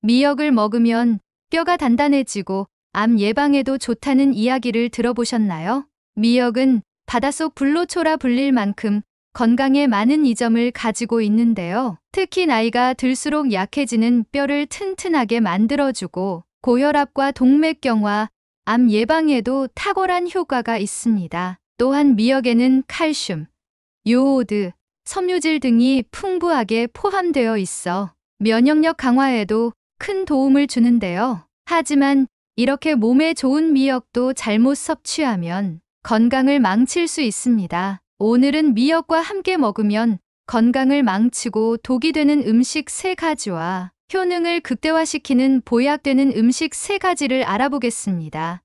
미역을 먹으면 뼈가 단단해지고 암 예방에도 좋다는 이야기를 들어보셨나요? 미역은 바닷속 불로초라 불릴 만큼 건강에 많은 이점을 가지고 있는데요. 특히 나이가 들수록 약해지는 뼈를 튼튼하게 만들어주고 고혈압과 동맥경화, 암 예방에도 탁월한 효과가 있습니다. 또한 미역에는 칼슘, 요오드, 섬유질 등이 풍부하게 포함되어 있어 면역력 강화에도 큰 도움을 주는데요. 하지만 이렇게 몸에 좋은 미역도 잘못 섭취하면 건강을 망칠 수 있습니다. 오늘은 미역과 함께 먹으면 건강을 망치고 독이 되는 음식 3가지와 효능을 극대화시키는 보약되는 음식 3가지를 알아보겠습니다.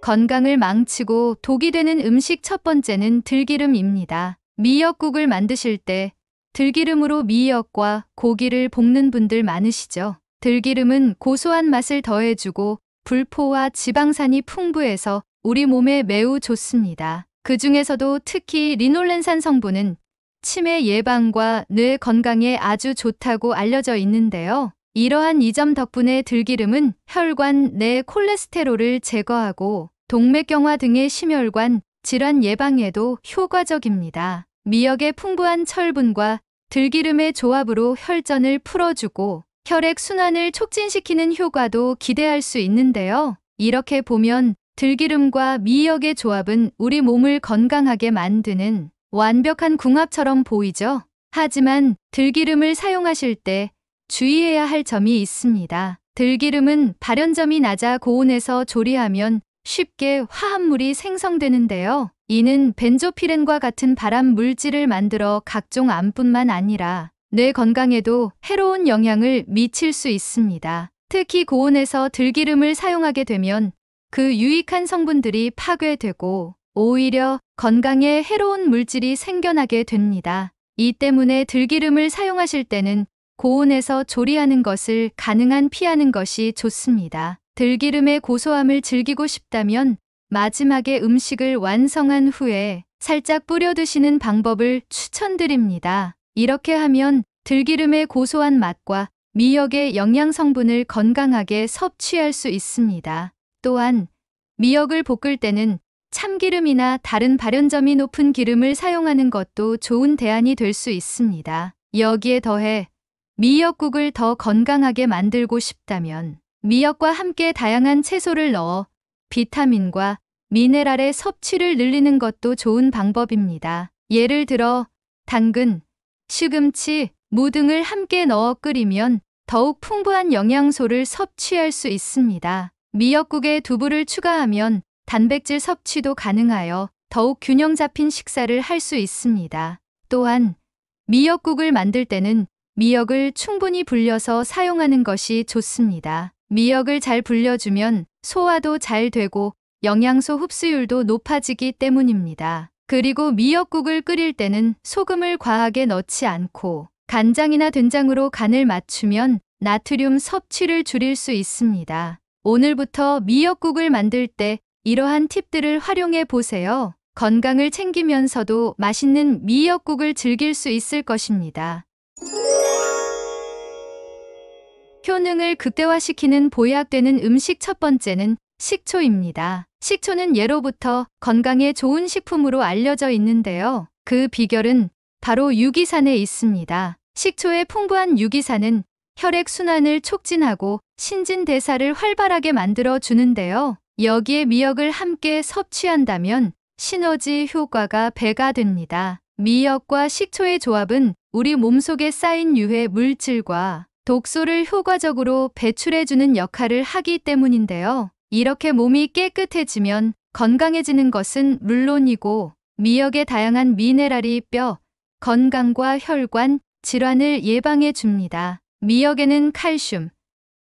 건강을 망치고 독이 되는 음식 첫 번째는 들기름입니다. 미역국을 만드실 때 들기름으로 미역과 고기를 볶는 분들 많으시죠? 들기름은 고소한 맛을 더해주고 불포와 지방산이 풍부해서 우리 몸에 매우 좋습니다. 그 중에서도 특히 리놀렌산 성분은 치매 예방과 뇌 건강에 아주 좋다고 알려져 있는데요. 이러한 이점 덕분에 들기름은 혈관 내 콜레스테롤을 제거하고 동맥경화 등의 심혈관 질환 예방에도 효과적입니다. 미역의 풍부한 철분과 들기름의 조합으로 혈전을 풀어주고 혈액 순환을 촉진시키는 효과도 기대할 수 있는데요. 이렇게 보면 들기름과 미역의 조합은 우리 몸을 건강하게 만드는 완벽한 궁합처럼 보이죠? 하지만 들기름을 사용하실 때 주의해야 할 점이 있습니다. 들기름은 발연점이 낮아 고온에서 조리하면 쉽게 화합물이 생성되는데요. 이는 벤조피렌과 같은 발암 물질을 만들어 각종 암뿐만 아니라 뇌 건강에도 해로운 영향을 미칠 수 있습니다. 특히 고온에서 들기름을 사용하게 되면 그 유익한 성분들이 파괴되고 오히려 건강에 해로운 물질이 생겨나게 됩니다. 이 때문에 들기름을 사용하실 때는 고온에서 조리하는 것을 가능한 피하는 것이 좋습니다. 들기름의 고소함을 즐기고 싶다면 마지막에 음식을 완성한 후에 살짝 뿌려 드시는 방법을 추천드립니다. 이렇게 하면 들기름의 고소한 맛과 미역의 영양 성분을 건강하게 섭취할 수 있습니다. 또한 미역을 볶을 때는 참기름이나 다른 발연점이 높은 기름을 사용하는 것도 좋은 대안이 될 수 있습니다. 여기에 더해 미역국을 더 건강하게 만들고 싶다면 미역과 함께 다양한 채소를 넣어 비타민과 미네랄의 섭취를 늘리는 것도 좋은 방법입니다. 예를 들어 당근, 시금치, 무 등을 함께 넣어 끓이면 더욱 풍부한 영양소를 섭취할 수 있습니다. 미역국에 두부를 추가하면 단백질 섭취도 가능하여 더욱 균형 잡힌 식사를 할 수 있습니다. 또한 미역국을 만들 때는 미역을 충분히 불려서 사용하는 것이 좋습니다. 미역을 잘 불려주면 소화도 잘 되고 영양소 흡수율도 높아지기 때문입니다. 그리고 미역국을 끓일 때는 소금을 과하게 넣지 않고 간장이나 된장으로 간을 맞추면 나트륨 섭취를 줄일 수 있습니다. 오늘부터 미역국을 만들 때 이러한 팁들을 활용해 보세요. 건강을 챙기면서도 맛있는 미역국을 즐길 수 있을 것입니다. 효능을 극대화시키는 보약되는 음식 첫 번째는 식초입니다. 식초는 예로부터 건강에 좋은 식품으로 알려져 있는데요. 그 비결은 바로 유기산에 있습니다. 식초의 풍부한 유기산은 혈액 순환을 촉진하고 신진대사를 활발하게 만들어 주는데요. 여기에 미역을 함께 섭취한다면 시너지 효과가 배가 됩니다. 미역과 식초의 조합은 우리 몸속에 쌓인 유해 물질과 독소를 효과적으로 배출해주는 역할을 하기 때문인데요. 이렇게 몸이 깨끗해지면 건강해지는 것은 물론이고 미역의 다양한 미네랄이 뼈, 건강과 혈관, 질환을 예방해 줍니다. 미역에는 칼슘,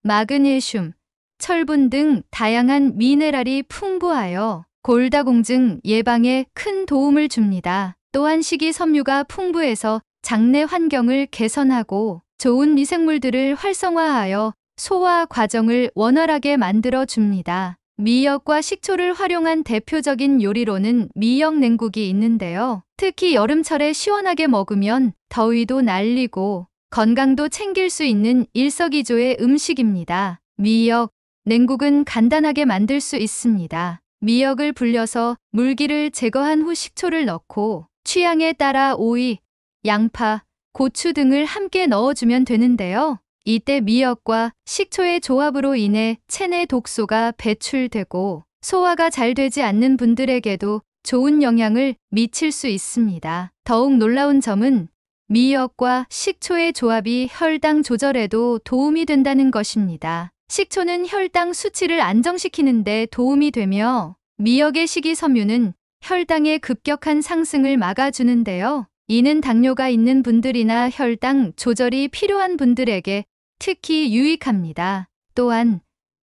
마그네슘, 철분 등 다양한 미네랄이 풍부하여 골다공증 예방에 큰 도움을 줍니다. 또한 식이섬유가 풍부해서 장내 환경을 개선하고 좋은 미생물들을 활성화하여 소화 과정을 원활하게 만들어 줍니다. 미역과 식초를 활용한 대표적인 요리로는 미역 냉국이 있는데요. 특히 여름철에 시원하게 먹으면 더위도 날리고 건강도 챙길 수 있는 일석이조의 음식입니다. 미역, 냉국은 간단하게 만들 수 있습니다. 미역을 불려서 물기를 제거한 후 식초를 넣고 취향에 따라 오이, 양파, 고추 등을 함께 넣어주면 되는데요. 이때 미역과 식초의 조합으로 인해 체내 독소가 배출되고 소화가 잘 되지 않는 분들에게도 좋은 영향을 미칠 수 있습니다. 더욱 놀라운 점은 미역과 식초의 조합이 혈당 조절에도 도움이 된다는 것입니다. 식초는 혈당 수치를 안정시키는 데 도움이 되며 미역의 식이섬유는 혈당의 급격한 상승을 막아주는데요. 이는 당뇨가 있는 분들이나 혈당 조절이 필요한 분들에게 특히 유익합니다. 또한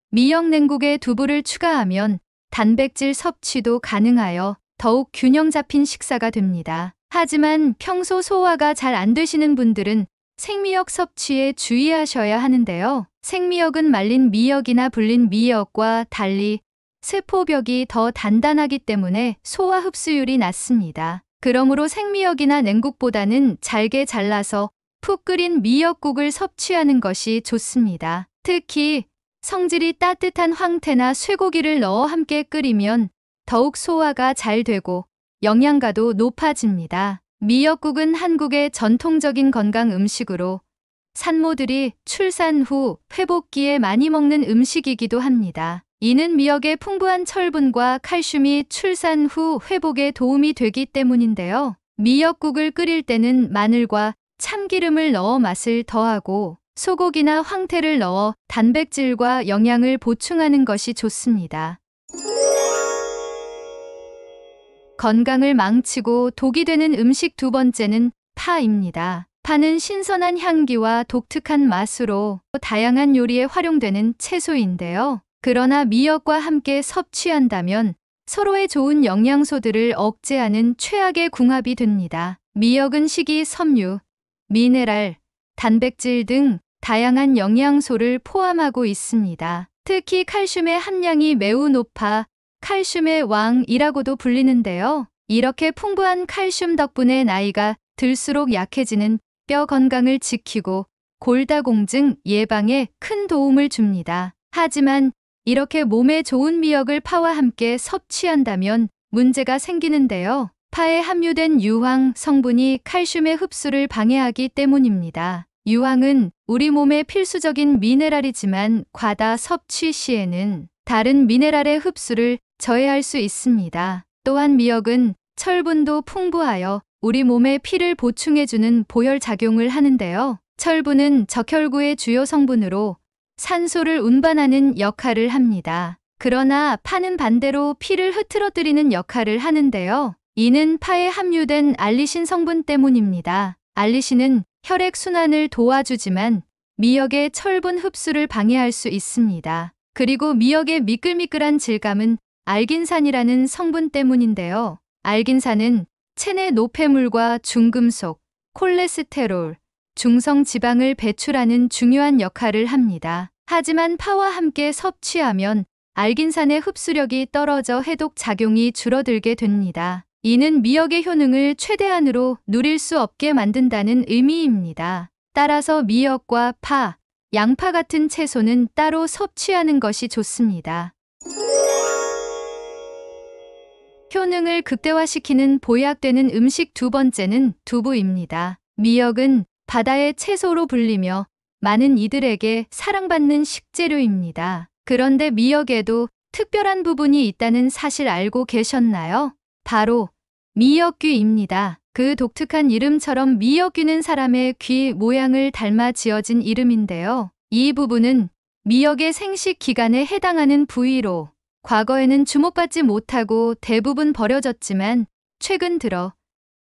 미역 냉국에 두부를 추가하면 단백질 섭취도 가능하여 더욱 균형 잡힌 식사가 됩니다. 하지만 평소 소화가 잘 안 되시는 분들은 생미역 섭취에 주의하셔야 하는데요. 생미역은 말린 미역이나 불린 미역과 달리 세포벽이 더 단단하기 때문에 소화 흡수율이 낮습니다. 그러므로 생미역이나 냉국보다는 잘게 잘라서 푹 끓인 미역국을 섭취하는 것이 좋습니다. 특히 성질이 따뜻한 황태나 쇠고기를 넣어 함께 끓이면 더욱 소화가 잘 되고 영양가도 높아집니다. 미역국은 한국의 전통적인 건강 음식으로 산모들이 출산 후 회복기에 많이 먹는 음식이기도 합니다. 이는 미역의 풍부한 철분과 칼슘이 출산 후 회복에 도움이 되기 때문인데요. 미역국을 끓일 때는 마늘과 참기름을 넣어 맛을 더하고 소고기나 황태를 넣어 단백질과 영양을 보충하는 것이 좋습니다. 건강을 망치고 독이 되는 음식 두 번째는 파입니다. 파는 신선한 향기와 독특한 맛으로 다양한 요리에 활용되는 채소인데요. 그러나 미역과 함께 섭취한다면 서로의 좋은 영양소들을 억제하는 최악의 궁합이 됩니다. 미역은 식이섬유, 미네랄, 단백질 등 다양한 영양소를 포함하고 있습니다. 특히 칼슘의 함량이 매우 높아 칼슘의 왕이라고도 불리는데요. 이렇게 풍부한 칼슘 덕분에 나이가 들수록 약해지는 뼈 건강을 지키고 골다공증 예방에 큰 도움을 줍니다. 하지만 이렇게 몸에 좋은 미역을 파와 함께 섭취한다면 문제가 생기는데요. 파에 함유된 유황 성분이 칼슘의 흡수를 방해하기 때문입니다. 유황은 우리 몸의 필수적인 미네랄이지만 과다 섭취 시에는 다른 미네랄의 흡수를 저해할 수 있습니다. 또한 미역은 철분도 풍부하여 우리 몸에 피를 보충해주는 보혈 작용을 하는데요. 철분은 적혈구의 주요 성분으로 산소를 운반하는 역할을 합니다. 그러나 파는 반대로 피를 흐트러뜨리는 역할을 하는데요. 이는 파에 함유된 알리신 성분 때문입니다. 알리신은 혈액 순환을 도와주지만 미역의 철분 흡수를 방해할 수 있습니다. 그리고 미역의 미끌미끌한 질감은 알긴산이라는 성분 때문인데요. 알긴산은 체내 노폐물과 중금속, 콜레스테롤, 중성 지방을 배출하는 중요한 역할을 합니다. 하지만 파와 함께 섭취하면 알긴산의 흡수력이 떨어져 해독 작용이 줄어들게 됩니다. 이는 미역의 효능을 최대한으로 누릴 수 없게 만든다는 의미입니다. 따라서 미역과 파, 양파 같은 채소는 따로 섭취하는 것이 좋습니다. 효능을 극대화시키는 보약되는 음식 두 번째는 두부입니다. 미역은 바다의 채소로 불리며 많은 이들에게 사랑받는 식재료입니다. 그런데 미역에도 특별한 부분이 있다는 사실 알고 계셨나요? 바로 미역귀입니다. 그 독특한 이름처럼 미역귀는 사람의 귀 모양을 닮아 지어진 이름인데요. 이 부분은 미역의 생식 기간에 해당하는 부위로 과거에는 주목받지 못하고 대부분 버려졌지만 최근 들어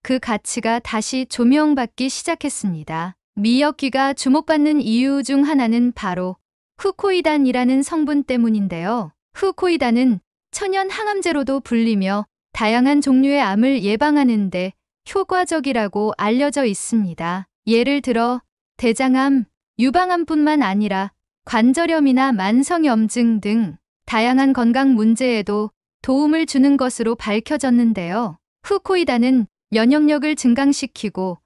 그 가치가 다시 조명받기 시작했습니다. 미역귀가 주목받는 이유 중 하나는 바로 후코이단이라는 성분 때문인데요. 후코이단은 천연 항암제로도 불리며 다양한 종류의 암을 예방하는 데 효과적이라고 알려져 있습니다. 예를 들어 대장암, 유방암뿐만 아니라 관절염이나 만성염증 등 다양한 건강 문제에도 도움을 주는 것으로 밝혀졌는데요. 후코이단은 면역력을 증강시키고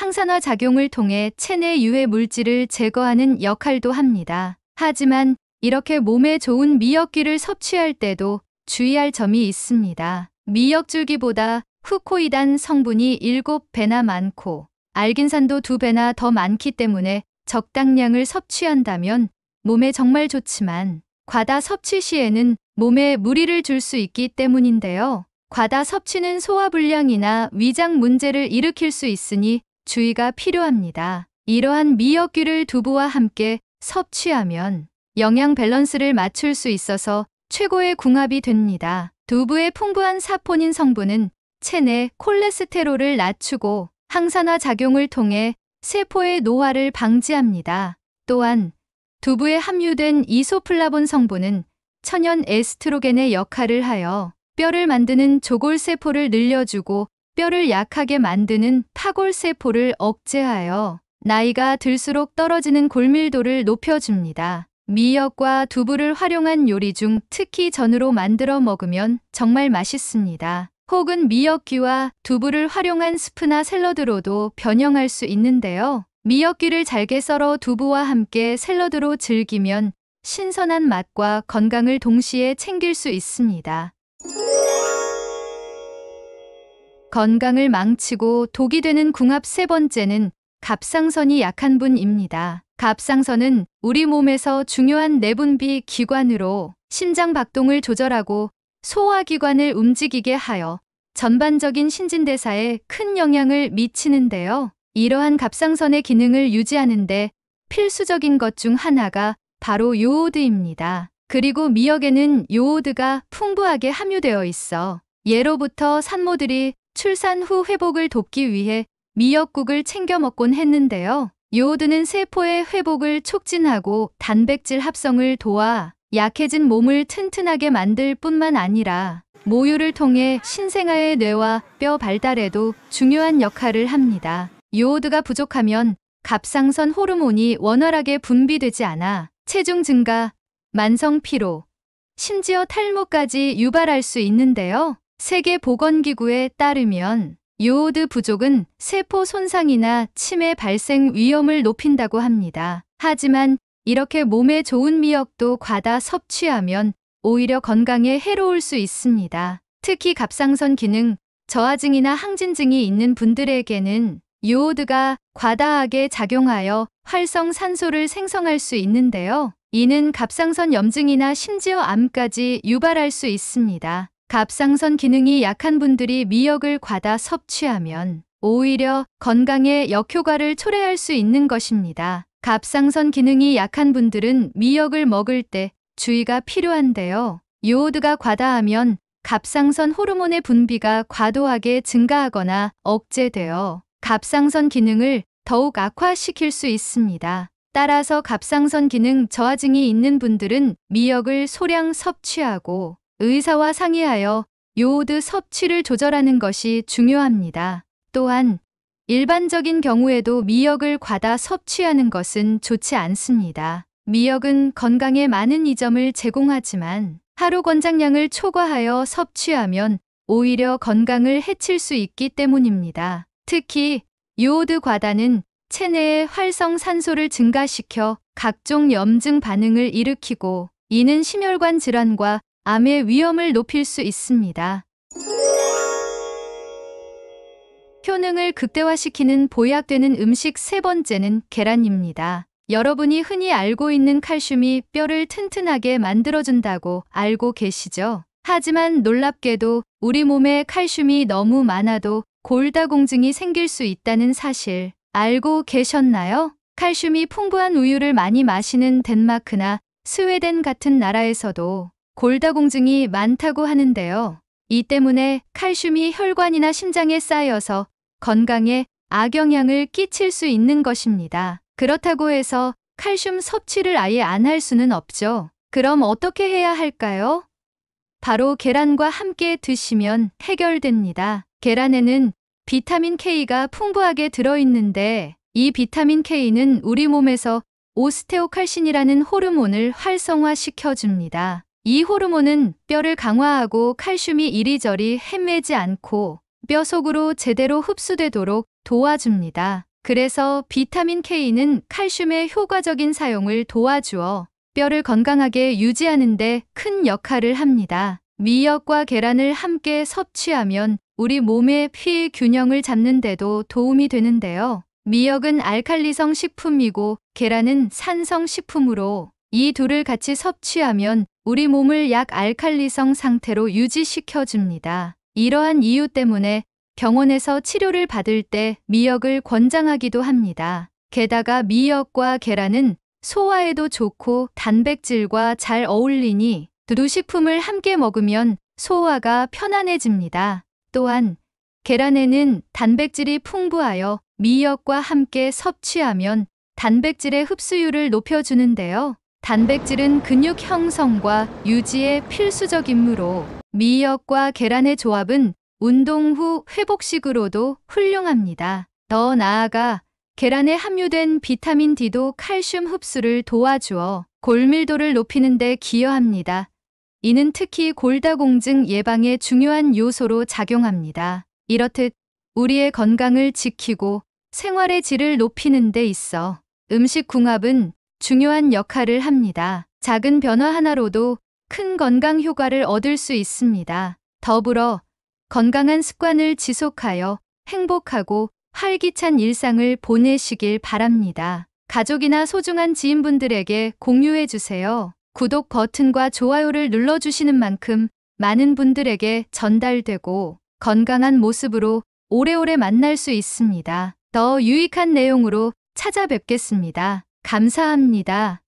항산화 작용을 통해 체내 유해 물질을 제거하는 역할도 합니다. 하지만 이렇게 몸에 좋은 미역귀를 섭취할 때도 주의할 점이 있습니다. 미역줄기보다 후코이단 성분이 7배나 많고 알긴산도 2배나 더 많기 때문에 적당량을 섭취한다면 몸에 정말 좋지만 과다 섭취 시에는 몸에 무리를 줄 수 있기 때문인데요. 과다 섭취는 소화불량이나 위장 문제를 일으킬 수 있으니 주의가 필요합니다. 이러한 미역귀를 두부와 함께 섭취하면 영양 밸런스를 맞출 수 있어서 최고의 궁합이 됩니다. 두부의 풍부한 사포닌 성분은 체내 콜레스테롤을 낮추고 항산화 작용을 통해 세포의 노화를 방지합니다. 또한 두부에 함유된 이소플라본 성분은 천연 에스트로겐의 역할을 하여 뼈를 만드는 조골세포를 늘려주고 뼈를 약하게 만드는 파골세포를 억제하여 나이가 들수록 떨어지는 골밀도를 높여줍니다. 미역과 두부를 활용한 요리 중 특히 전으로 만들어 먹으면 정말 맛있습니다. 혹은 미역귀와 두부를 활용한 스프나 샐러드로도 변형할 수 있는데요. 미역귀를 잘게 썰어 두부와 함께 샐러드로 즐기면 신선한 맛과 건강을 동시에 챙길 수 있습니다. 건강을 망치고 독이 되는 궁합 3번째는 갑상선이 약한 분입니다. 갑상선은 우리 몸에서 중요한 내분비 기관으로 심장 박동을 조절하고 소화기관을 움직이게 하여 전반적인 신진대사에 큰 영향을 미치는데요. 이러한 갑상선의 기능을 유지하는 데 필수적인 것 중 하나가 바로 요오드입니다. 그리고 미역에는 요오드가 풍부하게 함유되어 있어 예로부터 산모들이 출산 후 회복을 돕기 위해 미역국을 챙겨 먹곤 했는데요. 요오드는 세포의 회복을 촉진하고 단백질 합성을 도와 약해진 몸을 튼튼하게 만들 뿐만 아니라 모유를 통해 신생아의 뇌와 뼈 발달에도 중요한 역할을 합니다. 요오드가 부족하면 갑상선 호르몬이 원활하게 분비되지 않아 체중 증가, 만성 피로, 심지어 탈모까지 유발할 수 있는데요. 세계보건기구에 따르면 요오드 부족은 세포 손상이나 치매 발생 위험을 높인다고 합니다. 하지만 이렇게 몸에 좋은 미역도 과다 섭취하면 오히려 건강에 해로울 수 있습니다. 특히 갑상선 기능 저하증이나 항진증이 있는 분들에게는 요오드가 과다하게 작용하여 활성산소를 생성할 수 있는데요. 이는 갑상선 염증이나 심지어 암까지 유발할 수 있습니다. 갑상선 기능이 약한 분들이 미역을 과다 섭취하면 오히려 건강에 역효과를 초래할 수 있는 것입니다. 갑상선 기능이 약한 분들은 미역을 먹을 때 주의가 필요한데요. 요오드가 과다하면 갑상선 호르몬의 분비가 과도하게 증가하거나 억제되어 갑상선 기능을 더욱 악화시킬 수 있습니다. 따라서 갑상선 기능 저하증이 있는 분들은 미역을 소량 섭취하고 의사와 상의하여 요오드 섭취를 조절하는 것이 중요합니다. 또한 일반적인 경우에도 미역을 과다 섭취하는 것은 좋지 않습니다. 미역은 건강에 많은 이점을 제공하지만 하루 권장량을 초과하여 섭취하면 오히려 건강을 해칠 수 있기 때문입니다. 특히 요오드 과다는 체내의 활성산소를 증가시켜 각종 염증 반응을 일으키고 이는 심혈관 질환과 암의 위험을 높일 수 있습니다. 효능을 극대화시키는 보약되는 음식 3번째는 계란입니다. 여러분이 흔히 알고 있는 칼슘이 뼈를 튼튼하게 만들어준다고 알고 계시죠? 하지만 놀랍게도 우리 몸에 칼슘이 너무 많아도 골다공증이 생길 수 있다는 사실 알고 계셨나요? 칼슘이 풍부한 우유를 많이 마시는 덴마크나 스웨덴 같은 나라에서도 골다공증이 많다고 하는데요. 이 때문에 칼슘이 혈관이나 심장에 쌓여서 건강에 악영향을 끼칠 수 있는 것입니다. 그렇다고 해서 칼슘 섭취를 아예 안 할 수는 없죠. 그럼 어떻게 해야 할까요? 바로 계란과 함께 드시면 해결됩니다. 계란에는 비타민 K가 풍부하게 들어있는데 이 비타민 K는 우리 몸에서 오스테오칼신이라는 호르몬을 활성화시켜줍니다. 이 호르몬은 뼈를 강화하고 칼슘이 이리저리 헤매지 않고 뼈 속으로 제대로 흡수되도록 도와줍니다. 그래서 비타민 K는 칼슘의 효과적인 사용을 도와주어 뼈를 건강하게 유지하는 데 큰 역할을 합니다. 미역과 계란을 함께 섭취하면 우리 몸의 피 균형을 잡는 데도 도움이 되는데요. 미역은 알칼리성 식품이고 계란은 산성 식품으로 이 둘을 같이 섭취하면 우리 몸을 약알칼리성 상태로 유지시켜줍니다. 이러한 이유 때문에 병원에서 치료를 받을 때 미역을 권장하기도 합니다. 게다가 미역과 계란은 소화에도 좋고 단백질과 잘 어울리니 두 식품을 함께 먹으면 소화가 편안해집니다. 또한 계란에는 단백질이 풍부하여 미역과 함께 섭취하면 단백질의 흡수율을 높여주는데요. 단백질은 근육 형성과 유지에 필수적이므로 미역과 계란의 조합은 운동 후 회복식으로도 훌륭합니다. 더 나아가 계란에 함유된 비타민 D도 칼슘 흡수를 도와주어 골밀도를 높이는 데 기여합니다. 이는 특히 골다공증 예방에 중요한 요소로 작용합니다. 이렇듯 우리의 건강을 지키고 생활의 질을 높이는 데 있어 음식궁합은 중요한 역할을 합니다. 작은 변화 하나로도 큰 건강 효과를 얻을 수 있습니다. 더불어 건강한 습관을 지속하여 행복하고 활기찬 일상을 보내시길 바랍니다. 가족이나 소중한 지인분들에게 공유해주세요. 구독 버튼과 좋아요를 눌러주시는 만큼 많은 분들에게 전달되고 건강한 모습으로 오래오래 만날 수 있습니다. 더 유익한 내용으로 찾아뵙겠습니다. 감사합니다.